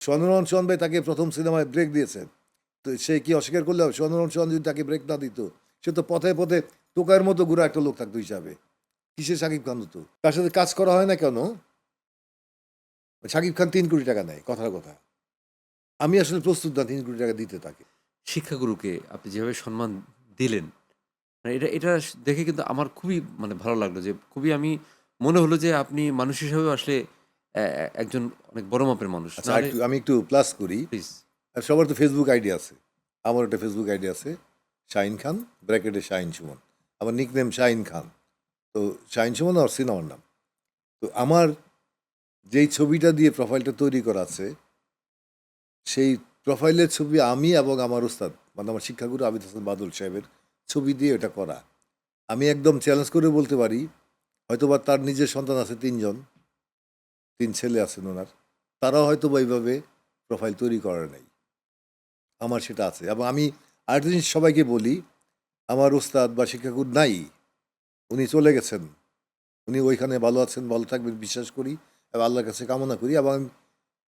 সোহানুর চৌহান ভাই তাকে প্রথম সিনেমায় ব্রেক দিয়েছেন, তো সে কি অস্বীকার করলে হবে? সোহানুর চৌহান যদি তাকে ব্রেক না দিত, সে তো পথে পথে টোকার মতো ঘুরে একটা লোক থাকতো হিসাবে। কিসের শাকিব খান হতো? তার সাথে কাজ করা হয় না কেন? শাকিব খান 3 কোটি টাকা নেয়, কথার কথা। আমি আসলে প্রস্তুত না 3 কোটি টাকা দিতে তাকে। শিক্ষাগুরুকে আপনি যেভাবে সম্মান দিলেন, মানে এটা দেখে কিন্তু আমার খুবই মানে ভালো লাগলো যে খুবই আমি মনে হলো যে আপনি মানুষ হিসেবেও আসলে একজন অনেক বড় মাপের মানুষ। আচ্ছা, নাহলে আমি একটু প্লাস করি। প্লিজ। আর সবার তো ফেসবুক আইডি আছে। আমার একটা ফেসবুক আইডি আছে, শাহিন খান, ব্র্যাকেটে শাহিন সুমন। আমার নিকনেম শাহিন খান। তো শাহিন সুমন আর সিনেমার নাম। তো আমার যেই ছবিটা দিয়ে প্রোফাইলটা তৈরি করা আছে, সেই প্রোফাইলের ছবি আমি এবং আমার ওস্তাদ, মানে আমার শিক্ষাগুরু আবিদ হাসান বাদল সাহেবের ছবি দিয়ে এটা করা। আমি একদম চ্যালেঞ্জ করে বলতে পারি, হয়তোবা তার নিজের সন্তান আছে 3 জন, 3 ছেলে আছেন ওনার। তারাও হয়তোবা এইভাবে প্রোফাইল তৈরি করে নাই। আমার সেটা আছে। এবং আমি আরেকটা জিনিস সবাইকে বলি, আমার ওস্তাদ বা শিক্ষাগুরু নাই, উনি চলে গেছেন। উনি ওইখানে ভালো আছেন, ভালো থাকবেন বিশ্বাস করি এবং আল্লাহর কাছে কামনা করি। এবং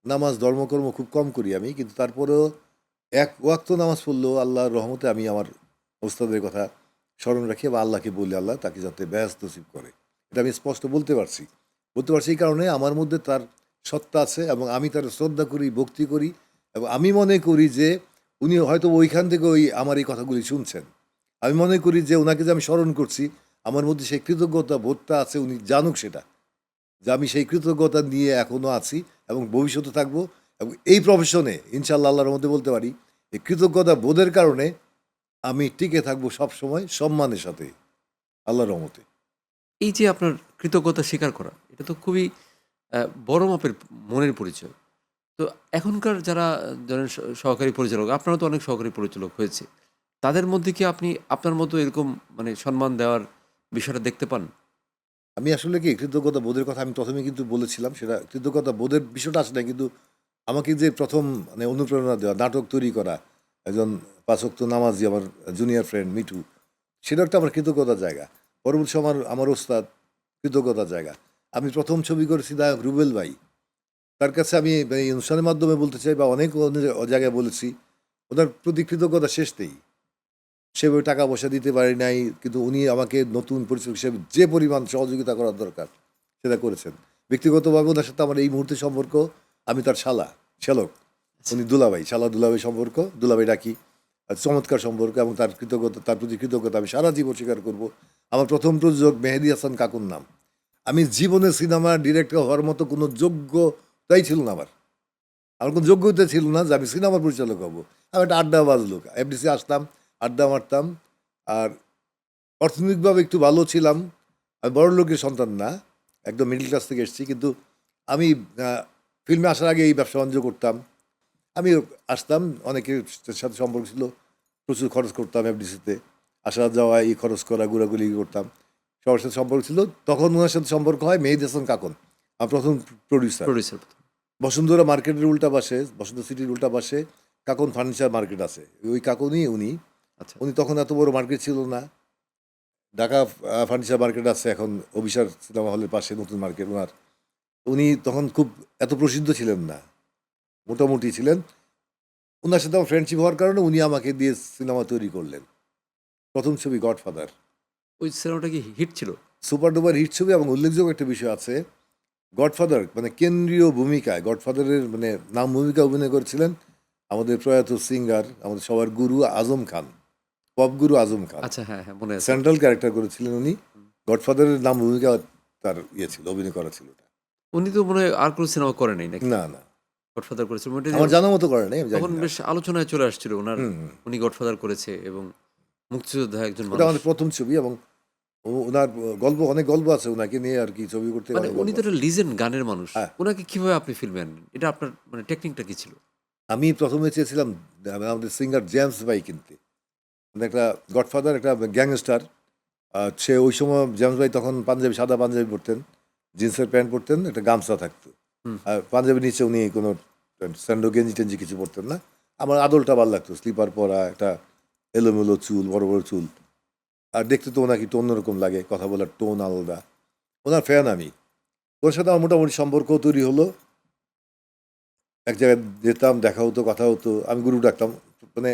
নামাজ ধর্মকর্ম খুব কম করি আমি, কিন্তু তারপরেও এক ওয়াক্ত নামাজ পড়লেও আল্লাহর রহমতে আমি আমার ওস্তাদের কথা স্মরণ রাখি এবং আল্লাহকে বলি আল্লাহ তাকে যাতে ব্যস্ত নসিব করে। এটা আমি স্পষ্ট বলতে পারছি এই কারণে আমার মধ্যে তার সত্তা আছে এবং আমি তার শ্রদ্ধা করি, ভক্তি করি। এবং আমি মনে করি যে উনি হয়তো ওইখান থেকে আমার এই কথাগুলি শুনছেন। আমি মনে করি যে ওনাকে যে আমি স্মরণ করছি, আমার মধ্যে সেই কৃতজ্ঞতা বোধটা আছে, উনি জানুক সেটা, যে আমি সেই কৃতজ্ঞতা নিয়ে এখনও আছি এবং ভবিষ্যতে থাকবো। এবং এই প্রফেশনে ইনশাআল্লাহ আল্লাহর মধ্যে বলতে পারি, এই কৃতজ্ঞতা বোধের কারণে আমি টিকে থাকবো সবসময় সম্মানের সাথে, আল্লাহর রহমতে। এই যে আপনার কৃতজ্ঞতা স্বীকার করা, এটা তো খুবই বড় মাপের মনের পরিচয়। তো এখনকার যারা ধরেন সহকারী পরিচালক, আপনারও তো অনেক সহকারী পরিচালক হয়েছে। তাদের মধ্যে কি আপনি আপনার মতো এরকম মানে সম্মান দেওয়ার বিষয়টা দেখতে পান? আমি আসলে কি কৃতজ্ঞতা বোধের কথা আমি প্রথমে কিন্তু বলেছিলাম, সেটা কৃতজ্ঞতা বোধের বিষয়টা আসে না, কিন্তু আমাকে যে প্রথম মানে অনুপ্রেরণা দেওয়া, নাটক তৈরি করা, একজন 5 ওয়াক্ত নামাজি আমার জুনিয়র ফ্রেন্ড মিঠু, সেটা একটা আমার কৃতজ্ঞতার জায়গা। পরবর্তী সময় আমার ওস্তাদ, কৃতজ্ঞতার জায়গা। আমি প্রথম ছবি করেছি নায়ক রুবেল ভাই। তার কাছে আমি এই অনুষ্ঠানের মাধ্যমে বলতে চাই বা অনেক জায়গায় বলেছি, ওনার প্রতি কৃতজ্ঞতা শেষ নেই। সেভাবে টাকা পয়সা দিতে পারি নাই, কিন্তু উনি আমাকে নতুন পরিচালক হিসেবে যে পরিমাণ সহযোগিতা করার দরকার সেটা করেছেন। ব্যক্তিগতভাবে ওনার সাথে আমার এই মুহূর্তে সম্পর্ক, আমি তার শ্যালক। আচ্ছা। উনি দুলাভাই, শালা দুলাভাই সম্পর্ক, দুলাভাই ডাকি। আর চমৎকার সম্পর্ক এবং তার প্রতি কৃতজ্ঞতা আমি সারা জীবন স্বীকার করব। আমার প্রথম প্রযোজক মেহেদী হাসান কাকুর নাম। আমি জীবনে সিনেমা ডিরেক্টর হওয়ার মতো কোনো যোগ্যতাই ছিল না আমার। আমার কোনো যোগ্যতা ছিল না যে আমি সিনেমার পরিচালক হব। আমি একটা আড্ডাবাজ লোক। এফডিসি আসতাম, আড্ডা মারতাম। আর অর্থনৈতিকভাবে একটু ভালো ছিলাম। আমি বড়লোকের সন্তান না, একদম মিডল ক্লাস থেকে এসেছি। কিন্তু আমি আ ফিল্মে আসার আগে এই ব্যবসা-বাণিজ্য করতাম। আমি আসতাম, অনেকের সাথে সম্পর্ক ছিল। প্রচুর খরচ করতাম এফডিসিতে। আসা যাওয়া, এই খরচ করা, ঘোরাঘুরি করতাম। সবার সাথে সম্পর্ক ছিল। তখন উনার সাথে সম্পর্ক হয় মেহেদী হাসান কাঁকন। আমার প্রথম প্রোডিউসার। প্রোডিউসার। বসুন্ধরা মার্কেটের উল্টা পাশে, বসন্ত সিটির উল্টা পাশে কাঁকন ফার্নিচার মার্কেট আছে। ওই কাঁকনই উনি। আচ্ছা। উনি তখন এত বড় মার্কেট ছিল না। ঢাকা ফার্নিচার মার্কেট আছে এখন অভিসার সিনেমা হলের পাশে, নতুন মার্কেট ওনার। উনি তখন খুব এত প্রসিদ্ধ ছিলেন না, মোটামুটি ছিলেন। উনার সাথে আমার ফ্রেন্ডশিপ হওয়ার কারণে উনি আমাকে দিয়ে সিনেমা তৈরি করলেন। প্রথম ছবি গডফাদার। ওই সিনেমাটা কি হিট ছিল? সুপার ডুপার হিট ছবি এবং উল্লেখযোগ্য একটা বিষয় আছে, গডফাদার মানে কেন্দ্রীয় ভূমিকায়, গডফাদারের মানে নাম ভূমিকা অভিনয় করেছিলেন আমাদের প্রয়াত সিঙ্গার, আমাদের সবার গুরু আজম খান, পপ গুরু আজম খান। আচ্ছা, হ্যাঁ, হ্যাঁ, মনে আছে। সেন্ট্রাল ক্যারেক্টার করেছিলেন উনি। হুম। গডফাদারের নাম ভূমিকা তার ছিল, অভিনয় করা ছিল ওটা। উনি তো মনে হয় আর কোনো সিনেমা করে নাই নাকি? না, না। গডফাদার করেছিল। ওটা আমার জানা মতো করে নাই, আমি জানি তখন না। বেশ আলোচনায় চলে আসছিল উনার, হুম, হুম। উনি গডফাদার করেছে এবং মুক্তিযোদ্ধা একজন ওটা মানুষ। আমাদের প্রথম ছবি এবং উনার অনেক গল্প আছে উনাকে নিয়ে আরকি, ছবি করতে মানে অনেক উনি গল্প তো আছে। একটা লিজেন্ড গানের মানুষ। হ্যাঁ, উনাকে কিভাবে আপনি ফিল্মে আনলেন? এটা আপনার মানে টেকনিকটা কি ছিল? আমি ১ম এ চেয়েছিলাম আমাদের সিঙ্গার জেমস ভাই কিনতে। মানে একটা গডফাদার একটা গ্যাংস্টার। সে ওই সময় জেমস ভাই তখন পাঞ্জাবি, সাদা পাঞ্জাবি পরতেন, জিন্সের প্যান্ট পরতেন, একটা গামছা থাকতো। হুম। আর পাঞ্জাবির নিচে উনি কোনো স্যান্ডো গেঞ্জি-টেঞ্জি কিছু পরতেন না। আমার আদলটা ভাল লাগতো। স্লিপার পরা, একটা এলোমেলো চুল, বড়, বড় চুল। আর দেখতে তো ওনাকে একটু অন্যরকম লাগে, কথা বলার টোন আলাদা। ওনার ফ্যান আমি। ওর সাথে আমার মোটামুটি সম্পর্ক তৈরি হলো। এক জায়গায় যেতাম, দেখা হতো, কথা হতো, আমি গুরু ডাকতাম, মানে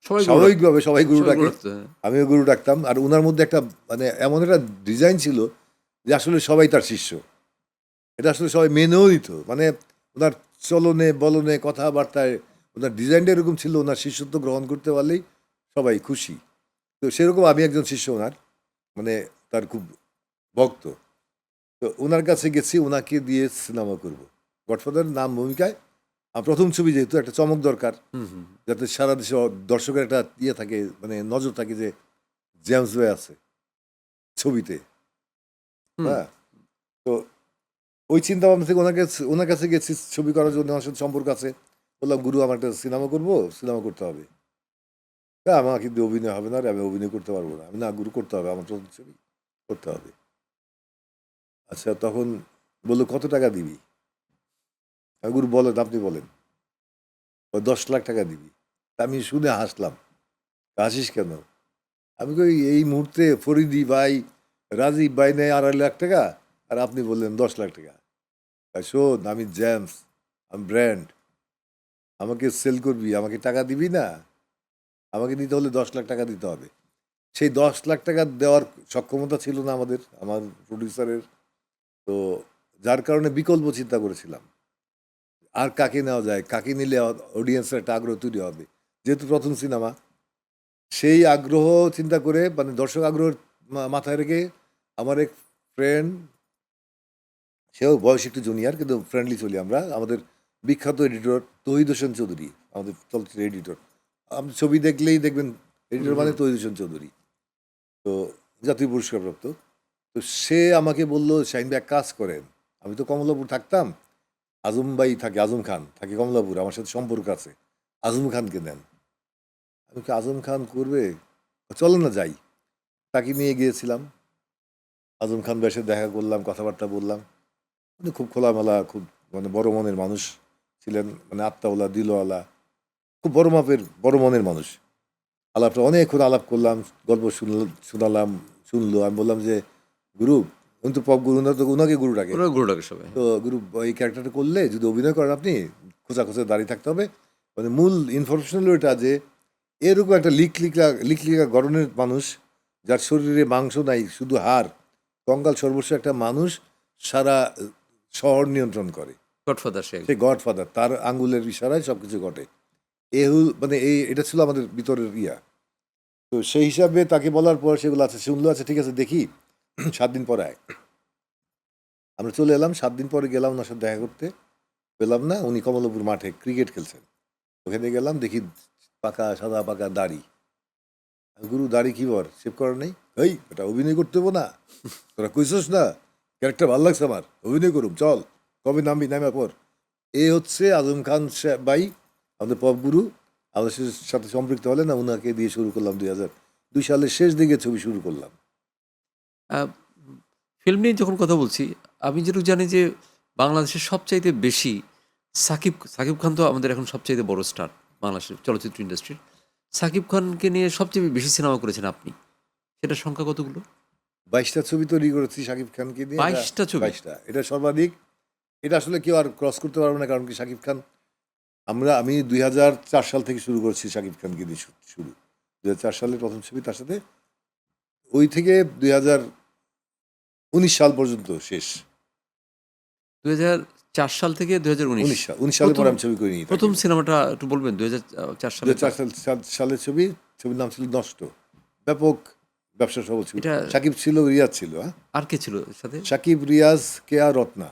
সবাই গুরু স্বাভাবিকভাবে সবাই গুরু সবাই ডাকে, গুরু রাখতো, হ্যাঁ। আমিও গুরু ডাকতাম। আর ওনার মধ্যে একটা মানে এমন একটা ডিজাইন ছিল যে আসলে সবাই তার শিষ্য, এটা আসলে সবাই মেনেও নিত। মানে ওনার চলনে বলনে কথাবার্তায় ওনার ডিজাইনটা এরকম ছিল, ওনার শিষ্যত্ব গ্রহণ করতে পারলেই সবাই খুশি। তো সেরকম আমি একজন শিষ্য ওনার, মানে তার খুব ভক্ত। তো ওনার কাছে গেছি, ওনাকে দিয়ে সিনেমা করব। গডফাদার নাম ভূমিকায় প্রথম ছবি, যেহেতু একটা চমক দরকার, হুম, হুম, হুম। যাতে সারা দেশে দর্শকের একটা ইয়ে থাকে, মানে নজর থাকে যে জেমস ভাই আছে ছবিতে। হুম। হ্যাঁ, তো ওই চিন্তা ভাবনা থেকে ওনার কাছে গেছি ছবি করার জন্য, আমার সাথে সম্পর্ক আছে। বললাম, গুরু আমার একটা সিনেমা করবো, সিনেমা করতে হবে। হ্যাঁ, আমার কিন্তু অভিনয় হবে না রে, আমি অভিনয় করতে পারবো না। আমি না, গুরু করতে হবে, আমার প্রথম ছবি করতে হবে। আচ্ছা, তখন বললো কত টাকা দিবি? আমি, গুরু বলেন, আপনি বলেন। ও 10 লাখ টাকা দিবি। তা আমি শুনে হাসলাম। হাসিস কেন? আমি কই, এই মুহূর্তে ফরিদি ভাই, রাজীব ভাই নেয় 2.5 লাখ টাকা, আর আপনি বললেন 10 লাখ টাকা। আর শোন, আমি জেমস, আমি ব্র্যান্ড, আমাকে সেল করবি, আমাকে টাকা দিবি না? আমাকে দিতে হলে 10 লাখ টাকা দিতে হবে। সেই 10 লাখ টাকা দেওয়ার সক্ষমতা ছিল না আমাদের, আমার প্রডিউসারের। তো যার কারণে বিকল্প চিন্তা করেছিলাম, আর কাকে নেওয়া যায়, কাকে নিলে অডিয়েন্সের একটা আগ্রহ তৈরি হবে। যেহেতু প্রথম সিনেমা, সেই আগ্রহ চিন্তা করে, মানে দর্শক আগ্রহ মাথায় রেখে, আমার এক ফ্রেন্ড, সেও বয়স একটু জুনিয়র, কিন্তু ফ্রেন্ডলি চলি আমরা, আমাদের বিখ্যাত এডিটর তহিদ হোসেন চৌধুরী, আমাদের চলচ্চিত্রের এডিটর। আপনি ছবি দেখলেই দেখবেন হুম, এডিটর মানে হুম। তহিদ হোসেন চৌধুরী। তো জাতীয় পুরস্কারপ্রাপ্ত। তো সে আমাকে বলল, শাহিন ভাই এক কাজ করেন, আমি তো কমলাপুর থাকতাম, আজম ভাই থাকে, আজম খান থাকে কমলাপুর, আমার সাথে সম্পর্ক আছে, আজম খানকে নেন। আমি কি, আজম খান করবে? চলো না যাই। তাকে নিয়ে গিয়েছিলাম, আজম খান ভাইয়ের সাথে দেখা করলাম, কথাবার্তা বললাম। উনি খুব খোলামেলা, খুব মানে বড় মনের মানুষ ছিলেন, মানে আত্মাওয়ালা, দিলওয়ালা, খুব বড় মাপের, বড় মনের মানুষ। আলাপটা অনেকক্ষণ আলাপ করলাম, গল্প শোনালাম, শুনলো। আমি বললাম যে, গুরু, উনি তো পপ গুরু না, তো ওনাকে গুরু ডাকে। ওরা গুরু ডাকে সবাই, তো হ্যাঁ। গুরু, এই ক্যারেক্টারটা করলে যদি অভিনয় করেন আপনি, খোঁচা খোঁচা দাঁড়িয়ে থাকতে হবে। মানে মূল ইনফরমেশন হলো এটা যে, এরকম একটা লিকলিকা গড়নের মানুষ, যার শরীরে মাংস নাই, শুধু হাড়, কঙ্কাল সর্বস্ব একটা মানুষ, সারা শহর নিয়ন্ত্রণ করে। গডফাদার সে সে একজন। গডফাদার, তার আঙ্গুলের ইশারায় সবকিছু ঘটে। মানে এটা ছিল আমাদের ভিতরের ইয়া। তো সেই হিসাবে তাকে বলার পর সেগুলো আছে শুনলো, আছে ঠিক আছে দেখি, 7 দিন পরে আয়। আমরা চলে এলাম, 7 দিন পরে গেলাম ওনার সাথে দেখা করতে, পেলাম না। উনি কমলাপুর মাঠে ক্রিকেট খেলছেন, ওখানে গেলাম, দেখি পাকা সাদা পাকা দাড়ি। আমি, গুরু দাড়ি কি বর শেভ করার নেই? এই, এটা অভিনয় করতে হবো না? তোরা কইসস না ক্যারেক্টার ভালো লাগছে আমার, অভিনয় করুম, চল, কবে নামবি, নামার পর। এ হচ্ছে আজম খান ভাই, আমাদের পপ গুরু। আমাদের সাথে সম্পৃক্ত হলে না, ওনাকে দিয়ে শুরু করলাম 2002 সালের শেষ দিকে ছবি শুরু করলাম। আহ, ফিল্ম নিয়ে যখন কথা বলছি, আমি যেটুকু জানি যে বাংলাদেশের সবচাইতে বেশি সাকিব সাকিব খান তো আমাদের এখন সবচাইতে বড় স্টার বাংলাদেশের চলচ্চিত্র ইন্ডাস্ট্রির। সাকিব খানকে নিয়ে সবচেয়ে বেশি সিনেমা করেছেন আপনি, সেটার সংখ্যা কতগুলো? 22টা ছবি তৈরি করেছি শাকিব খানকে নিয়ে, এটা 22টা ছবি? 22টা, এটা সর্বাধিক। এটা আসলে কেউ আর ক্রস করতে পারবে না, কারণ কি শাকিব খান, আমি 2004 সাল থেকে শুরু করেছি শাকিব খানকে দিয়ে শুরু। 2004 সালে প্রথম ছবি তার সাথে, ওই থেকে 2019 সাল পর্যন্ত শেষ। 2004 সাল থেকে 2019। 19 সালের প্রথম পরে আমি ছবি করিনি তাকে প্রথম নিয়ে। সিনেমাটা একটু বলবেন 2004 দু সালে হাজার চার সালের ছবি, ছবির নাম ছিল নষ্ট। ব্যাপক ব্যবসা সফল ছিল। এটা সাকিব ছিল, রিয়াজ ছিল, হ্যাঁ, আর কে ছিল সাথে? সাকিব, রিয়াজ, কেয়া, রত্না,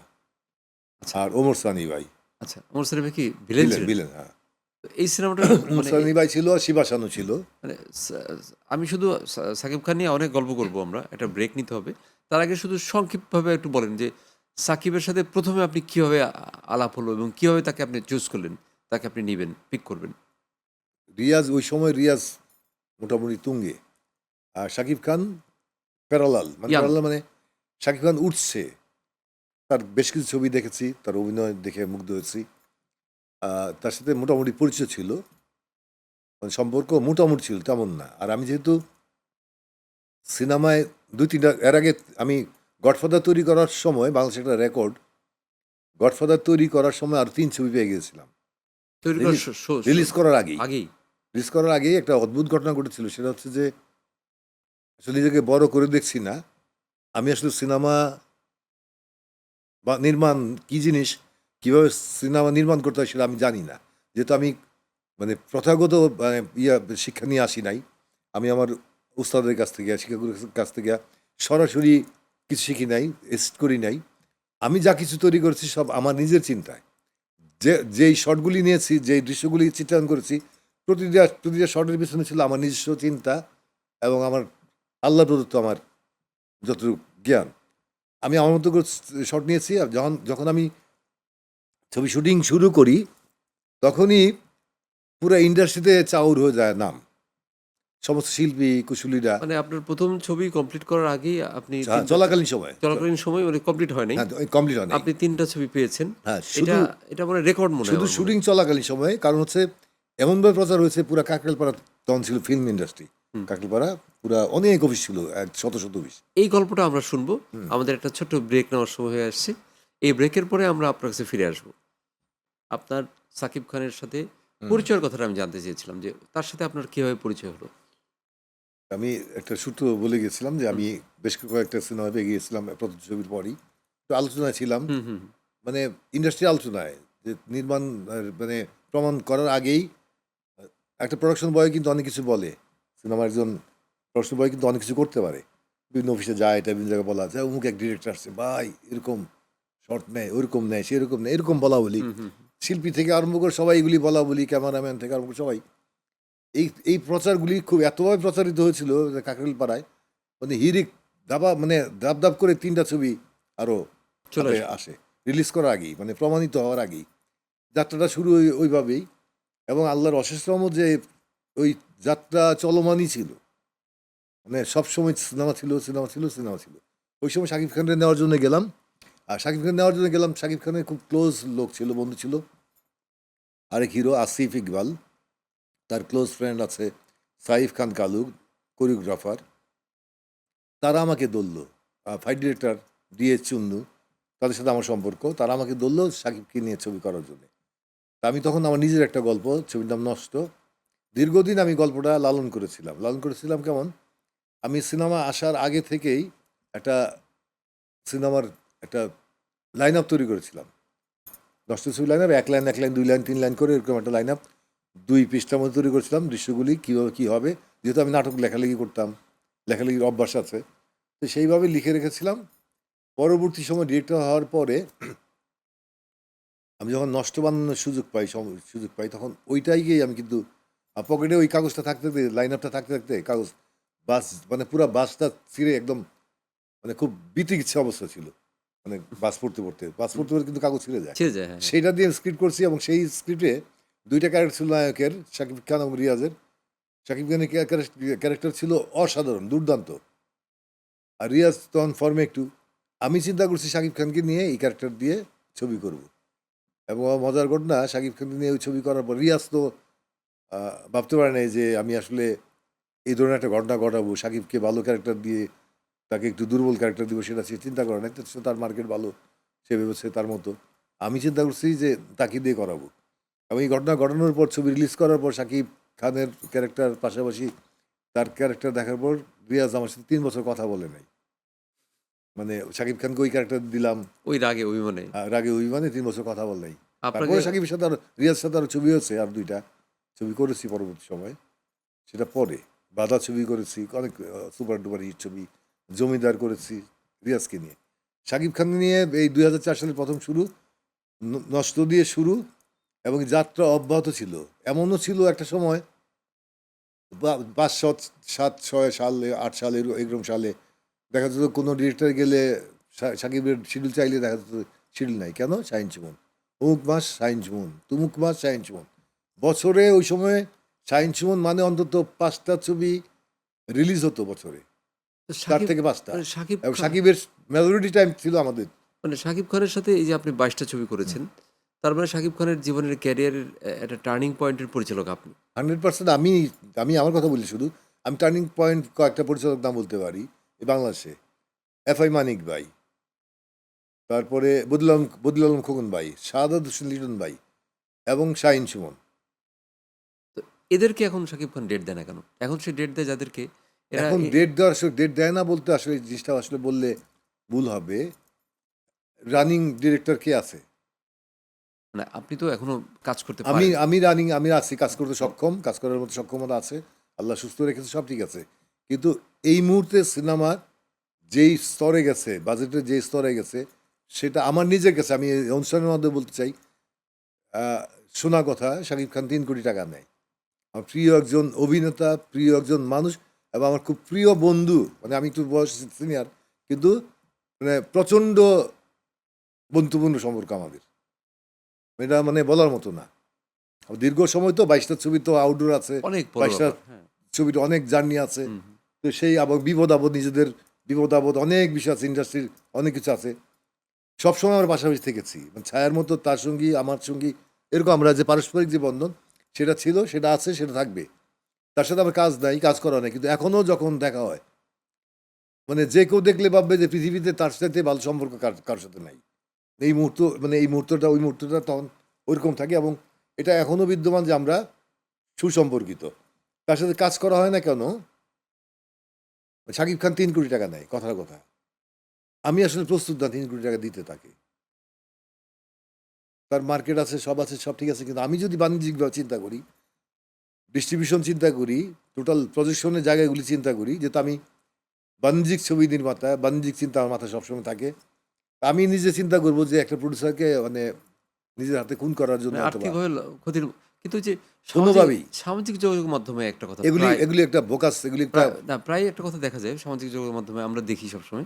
আচ্ছা, আর ওমর সানি ভাই। আচ্ছা। ওমর সানি ভাই কি ভিলেন বিলেন, ছিলেন? বিলেন, হ্যাঁ। তো এই সিনেমাটার ওমর মানে সানি ভাই ছিল, শিবা শানু ছিল। মানে আমি শুধু সাকিব খান নিয়ে অনেক গল্প করব, আমরা একটা ব্রেক নিতে হবে। তার আগে শুধু সংক্ষিপ্তভাবে একটু বলেন যে সাকিবের সাথে প্রথমে আপনি কিভাবে আলাপ হলো এবং কিভাবে তাকে আপনি চুজ করলেন, তাকে আপনি নিবেন, পিক করবেন? রিয়াজ, ওই সময় রিয়াজ মোটামুটি তুঙ্গে, আর শাকিব খান প্যারালাল, মানে ইয়াং। প্যারালাল মানে শাকিব খান উঠছে। তার বেশ কিছু ছবি দেখেছি, তার অভিনয় দেখে মুগ্ধ হয়েছি। তার সাথে মোটামুটি পরিচয় ছিল, মানে সম্পর্ক মোটামুটি ছিল, তেমন না। আর আমি যেহেতু সিনেমায় 2-3টা, এর আগে আমি গডফাদার তৈরি করার সময়, বাংলাদেশের একটা রেকর্ড, গডফাদার তৈরি করার সময় আর 3 ছবি পেয়ে গিয়েছিলাম। তৈরি করার রিলিজ করার আগেই আগেই রিলিজ করার আগেই একটা অদ্ভুত ঘটনা ঘটেছিল। সেটা হচ্ছে যে আসলে নিজেকে বড় করে দেখছি না। আমি আসলে সিনেমা বা নির্মাণ কি জিনিস, কিভাবে সিনেমা নির্মাণ করতে হয় সেটা আমি জানি না। যেহেতু আমি মানে প্রথাগত শিক্ষা নিয়ে আসি নাই। আমি আমার উস্তাদের কাছ থেকে, শিক্ষকের কাছ থেকে সরাসরি কিছু শিখি নাই, এসিস্ট করি নাই। আমি যা কিছু তৈরি করেছি সব আমার নিজের চিন্তায়। যেই শটগুলি নিয়েছি, যেই দৃশ্যগুলি চিত্রায়ন করেছি, প্রতিটা শটের পেছনে ছিল আমার নিজস্ব চিন্তা এবং আমার আল্লাহ প্রদত্ত আমার যতটুকু জ্ঞান। আমি আমার মতো করে শট নিয়েছি। আর যখন আমি ছবি শুটিং শুরু করি, তখনই পুরা ইন্ডাস্ট্রিতে চাউর হয়ে যায় নাম। সমস্ত শিল্পী, কুশলীরা মানে আপনার প্রথম ছবি কমপ্লিট করার আগেই আপনি চলাকালীন সময় চলাকালীন সময় মানে কমপ্লিট হয় নাই, হ্যাঁ, কমপ্লিট হয় নাই। আপনি ৩টা ছবি পেয়েছেন। হ্যাঁ, এটা শুধু এটা মানে রেকর্ড মনে হয় শুধু আমার মনে শুটিং হয়। চলাকালীন সময়ে। কারণ হচ্ছে এমনভাবে প্রচার হয়েছে, পুরা কাকরাইলপাড়া তখন ছিল ফিল্ম ইন্ডাস্ট্রি। হুম। কাকরাইলপাড়া পুরা অনেক অফিস ছিল, শত শত অফিস। এই গল্পটা আমরা শুনবো। আমাদের একটা ছোট্ট ব্রেক নেওয়ার সময় হয়ে আসছে। এই ব্রেকের পরে আমরা আপনার কাছে ফিরে আসব। আপনার সাকিব খানের সাথে পরিচয়ের কথাটা আমি জানতে চেয়েছিলাম যে তার সাথে আপনার কিভাবে পরিচয় হলো? আমি একটা সূত্র বলে গেছিলাম যে আমি বেশ কয়েকটা সিনেমায় পেয়ে গিয়েছিলাম প্রথম ছবির পরই। তো আলোচনায় ছিলাম, হুম, হুম। মানে ইন্ডাস্ট্রি আলোচনায় যে নির্মাণ মানে প্রমাণ করার আগেই একটা প্রোডাকশন বয় কিন্তু অনেক কিছু বলে। সিনেমার একজন প্রোডাকশন বয় কিন্তু অনেক কিছু করতে পারে। বিভিন্ন অফিসে যায়, এটা বিভিন্ন জায়গায় বলা যায়, অমুক এক ডিরেক্টর আসছে, ভাই এরকম শর্ট নেয়, ওরকম নেয়, সেরকম নেয়, এরকম বলা বলি। হুম, হুম। শিল্পী থেকে আরম্ভ করে সবাই এগুলি বলা বলি, ক্যামেরাম্যান থেকে আরম্ভ করে সবাই। এই এই প্রচারগুলি খুব এতভাবে প্রচারিত হয়েছিল যে কাকরাইল পাড়ায়, মানে হিরিক দাবা, মানে দাব দাব করে 3টা ছবি আরও চলে হাতে আসবে। আসে রিলিজ করার আগেই, মানে প্রমাণিত হওয়ার আগেই। যাত্রাটা শুরু ওইভাবেই। এবং আল্লাহর অশেষ রহমত যে ওই যাত্রা চলমানই ছিল, মানে সবসময় সিনেমা ছিল, সিনেমা ছিল, সিনেমা ছিল। ওই সময় শাকিব খানকে নেওয়ার জন্য গেলাম। আর শাকিব খান নেওয়ার জন্য গেলাম, শাকিব খানের খুব ক্লোজ লোক ছিল, বন্ধু ছিল আরেক হিরো আসিফ ইকবাল। তার ক্লোজ ফ্রেন্ড আছে সাইফ খান কালু, কোরিওগ্রাফার। তারা আমাকে ধরলো, ফাইট ডিরেক্টর ডিএস চুন্নু, তাদের সাথে আমার সম্পর্ক। তারা আমাকে ধরলো শাকিবকে নিয়ে ছবি করার জন্য। তা আমি তখন আমার নিজের একটা গল্প, ছবির নাম নষ্ট। দীর্ঘদিন আমি গল্পটা লালন করেছিলাম। লালন করেছিলাম কেমন? আমি সিনেমা আসার আগে থেকেই একটা সিনেমার একটা লাইন আপ তৈরি করেছিলাম। নষ্ট ছবি line up, 1 line, 1 line, 2 line, 3 line করে এরকম একটা লাইন আপ 2 পৃষ্ঠার মধ্যে তৈরি করেছিলাম। দৃশ্যগুলি কীভাবে কী হবে, যেহেতু আমি নাটক লেখালেখি করতাম, লেখালেখির অভ্যাস আছে, তো সেইভাবে লিখে রেখেছিলাম। পরবর্তী সময় ডিরেক্টর হওয়ার পরে আমি যখন নষ্ট বানানোর সুযোগ পাই তখন ওইটাই গিয়ে আমি কিন্তু পকেটে ওই কাগজটা থাকতে থাকতে, লাইন আপটা থাকতে থাকতে কাগজ বাস, মানে পুরো বাসটা ছিঁড়ে একদম, মানে খুব বিতিকিচ্ছা অবস্থা ছিল। মানে বাস পড়তে পড়তে কিন্তু কাগজ ছিঁড়ে যায়। ছেড়ে যায়, হ্যাঁ, হ্যাঁ। সেইটা দিয়ে স্ক্রিপ্ট করছি এবং সেই স্ক্রিপ্টে 2টা ক্যারেক্টার ছিল নায়কের, শাকিব খান এবং রিয়াজের। শাকিব খানের ক্যারেক্টার ছিল অসাধারণ, দুর্দান্ত। আর রিয়াজ তখন ফর্মে একটু। আমি চিন্তা করছি শাকিব খানকে নিয়ে এই ক্যারেক্টার দিয়ে ছবি করব। এবং মজার ঘটনা, শাকিব খানকে নিয়ে ওই ছবি করার পর রিয়াজ তো ভাবতে পারে নাই যে আমি আসলে এই ধরনের একটা ঘটনা ঘটাবো। শাকিবকে ভালো ক্যারেক্টার দিয়ে তাকে একটু দুর্বল ক্যারেক্টার দিব, সেটা সে চিন্তা করে নাই। তো সে তার মার্কেট ভালো, সে ভেবেছে তার মতো। আমি চিন্তা করছি যে তাকে দিয়ে করাবো। এবং এই ঘটনা ঘটানোর পর, ছবি রিলিজ করার পর, শাকিব খানের ক্যারেক্টার পাশাপাশি তার ক্যারেক্টার দেখার পর রিয়াজ আমার সাথে 3 বছর কথা বলে নাই। মানে শাকিব খানকে ওই ক্যারেক্টার দিলাম, ওই রাগে অভিমানে রাগে অভিমানে 3 বছর কথা বল নাই। আপনাকে তারপরে শাকিবের সাথে আর রিয়াজের সাথে আরো ছবি হয়েছে, আর 2টা ছবি করেছি পরবর্তী সময়ে। সেটা পরে বাধা ছবি করেছি, অনেক সুপার ডুপার হিট ছবি, জমিদার করেছি রিয়াজকে নিয়ে। শাকিব খান নিয়ে এই 2004 সালের প্রথম শুরু, নষ্ট দিয়ে শুরু, এবং যাত্রা অব্যাহত ছিল। এমনও ছিল একটা সময় 5, 7, 6 সালে, 8 সালে, এরকম সালে দেখা যেত কোনো ডিরেক্টর গেলে সাকিবের শিডিউল চাইলে দেখা যেত শিডিউল নাই। কেন? শাহিন সুমন। অমুক মাস শাহিন সুমন, তুমুক মাস শাহিন সুমন। বছরে ওই সময়ে শাহিন সুমন মানে অন্তত 5টা ছবি রিলিজ হতো বছরে, তো 4 সাকিব থেকে 5টা। মানে সাকিব এবং খান সাকিবের মেজরিটি টাইম ছিল আমাদের। মানে শাকিব খানের সাথে এই যে আপনি 22টা ছবি করেছেন, তার মানে শাকিব খানের জীবনের ক্যারিয়ারের একটা টার্নিং পয়েন্টের পরিচালক আপনি। 100% আমি আমি আমার কথা বলি শুধু। আমি টার্নিং পয়েন্ট কয়েকটা পরিচালক নাম বলতে পারি এই বাংলাদেশে। এফআই মানিক ভাই, তারপরে বদিউল আলম খোকন ভাই, শাহাদাত হোসেন লিটন ভাই, এবং শাহিন সুমন। তো এদেরকে এখন শাকিব খান ডেট দেয় না কেন? এখন সে ডেট দেয় যাদেরকে এরা এখন ডেট দেয় না বলতে আসলে এই জিনিসটা আসলে বললে ভুল হবে। রানিং ডিরেক্টর কে আছে? মানে আপনি তো এখনো কাজ করতে আমি পারেন। আমি আছি, কাজ করতে সক্ষম, কাজ করার মতো সক্ষমতা আছে, আল্লাহ সুস্থ রেখেছে, সব ঠিক আছে। কিন্তু এই মুহূর্তে সিনেমার যেই স্তরে গেছে, বাজেটের যে স্তরে গেছে, সেটা আমার নিজের কাছে, আমি এই অনুষ্ঠানের মধ্যে বলতে চাই, আহ, শোনা কথা, শাকিব খান 3 কোটি টাকা নেয়। আমার প্রিয় একজন অভিনেতা, প্রিয় একজন মানুষ, এবং আমার খুব প্রিয় বন্ধু, মানে আমি একটু বয়স সিনিয়র, কিন্তু মানে প্রচণ্ড বন্ধুপূর্ণ সম্পর্ক আমাদের, এটা মানে বলার মতো না। দীর্ঘ সময় তো 22টা ছবি তো আউটডোর আছে, অনেক বড় 22টা ব্যাপার। হ্যাঁ। ছবিটা অনেক জার্নি আছে। হুম, হুম। তো সেই আবার বিপদ আপদ, নিজেদের বিপদ আপদ অনেক বিষয় আছে, ইন্ডাস্ট্রির অনেক কিছু আছে। সবসময় আমরা পাশাপাশি থেকেছি, মানে ছায়ার মতো তার সঙ্গী আমার সঙ্গী, এরকম আমরা যে পারস্পরিক যে বন্ধন, সেটা ছিল, সেটা আছে, সেটা থাকবে। তার সাথে আমার কাজ নাই, কাজ করা নাই, কিন্তু এখনও যখন দেখা হয়, মানে যে কেউ দেখলে ভাববে যে পৃথিবীতে তার সাথে ভালো সম্পর্ক কার সাথে নাই। এই মুহূর্ত, মানে এই মুহূর্তটা, ওই মুহূর্তটা তখন ওইরকম থাকে, এবং এটা এখনও বিদ্যমান যে আমরা সুসম্পর্কিত। তার সাথে কাজ করা হয় না কেন? শাকিব খান 3 কোটি টাকা নেয়, কথার কথা। আমি আসলে প্রস্তুত না 3 কোটি টাকা দিতে তাকে। তার মার্কেট আছে, সব আছে, সব ঠিক আছে, কিন্তু আমি যদি বাণিজ্যিকভাবে চিন্তা করি, ডিস্ট্রিবিউশন চিন্তা করি, টোটাল প্রজেকশনের জায়গাগুলি চিন্তা করি, যেহেতু আমি বাণিজ্যিক ছবি নির্মাতা, বাণিজ্যিক চিন্তা আমার মাথায় সবসময় থাকে। আমি নিজে চিন্তা করবো যে একটা প্রডিউসারকে মানে নিজের হাতে খুন করার জন্য মানে অথবা আর্থিকভাবে ক্ষতির কিন্তু যে কোনোভাবেই সামাজিক যোগাযোগের মাধ্যমে একটা কথা এগুলি প্রায় এগুলি একটা বোকাস, এগুলি একটা না প্রায় একটা কথা দেখা যায় সামাজিক যোগাযোগের মাধ্যমে আমরা দেখি সবসময়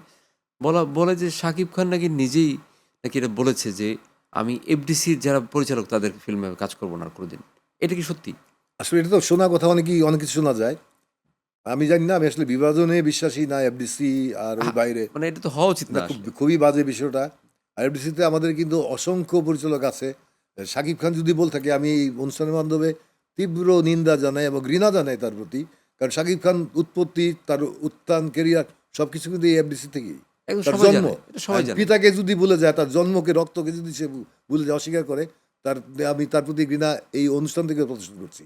বলে যে শাকিব খান নাকি নিজেই নাকি এটা বলেছে যে আমি এফডিসির যারা পরিচালক তাদের ফিল্মে কাজ করবো না আর কোনোদিন। এটা কি সত্যি? আসলে এটা তো শোনা কথা, অনেকই অনেক কিছু শোনা যায়। আমি জানি না, আমি আসলে বিভাজনে বিশ্বাসী না, এফডিসি আর ওই বাইরে, মানে এটা তো হওয়া উচিত না, না আসলে। খুবই বাজে বিষয়টা। আর এফডিসিতে আমাদের কিন্তু অসংখ্য পরিচালক আছে। শাকিব খান যদি বল থাকে, আমি এই অনুষ্ঠানের মাধ্যমে তীব্র নিন্দা জানাই এবং ঘৃণা জানাই তার প্রতি। কারণ শাকিব খান উৎপত্তি, তার উত্থান, কেরিয়ার সব কিছু কিন্তু এই এফডিসি থেকেই, একদম তার সবাই জন্ম। জানে, এটা সবাই আর জানে। পিতাকে যদি ভুলে যায়, তার জন্মকে, রক্তকে যদি সে ভুলে যায়, অস্বীকার করে, তার আমি তার প্রতি ঘৃণা এই অনুষ্ঠান থেকে প্রদর্শন করছি।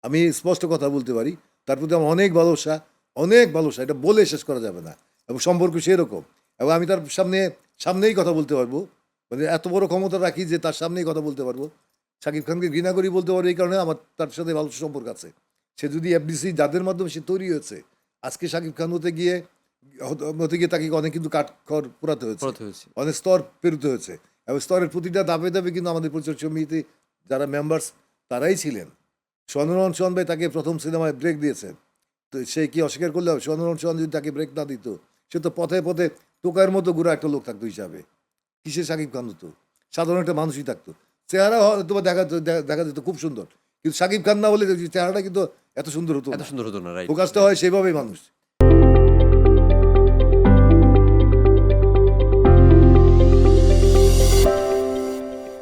আমি স্পষ্ট কথা বলতে পারি, তার প্রতি আমার অনেক ভালোবাসা, অনেক ভালোবাসা, এটা বলে শেষ করা যাবে না, এবং সম্পর্ক সেরকম। এবং আমি তার সামনেই কথা বলতে পারবো, মানে এত বড় ক্ষমতা রাখি যে তার সামনেই কথা বলতে পারবো। শাকিব খানকে ঘৃণা করি বলতে পারবো, এই কারণে আমার তার সাথে ভালো সম্পর্ক আছে। সে যদি এফডিসি যাদের মাধ্যমে সে তৈরি হয়েছে, আজকে শাকিব খান হতে গিয়ে তাকে অনেক কিন্তু কাঠখড় পোড়াতে হয়েছে, পড়াতে হয়েছে। অনেক স্তর পেরোতে হয়েছে, এবং স্তরের প্রতিটা ধাপে ধাপে কিন্তু আমাদের পরিচালক সমিতি যারা মেম্বার্স, তারাই ছিলেন। সোহান ভাই তাকে প্রথম সিনেমায় ব্রেক দিয়েছেন, তো সে কি অস্বীকার করলে হবে? সোহান যদি তাকে ব্রেক না দিত, সে তো পথে পথে টোকার মতো ঘুরা একটা লোক থাকতো হিসাবে। কিসে শাকিব খান হতো? সাধারণ একটা মানুষই থাকতো। চেহারা হয়তো দেখা যেত খুব সুন্দর, কিন্তু শাকিব খান না বলে চেহারাটা কিন্তু এত সুন্দর হতো এত না। সুন্দর হতো না, রাইট। ফোকাসটা হয় সেভাবেই মানুষ।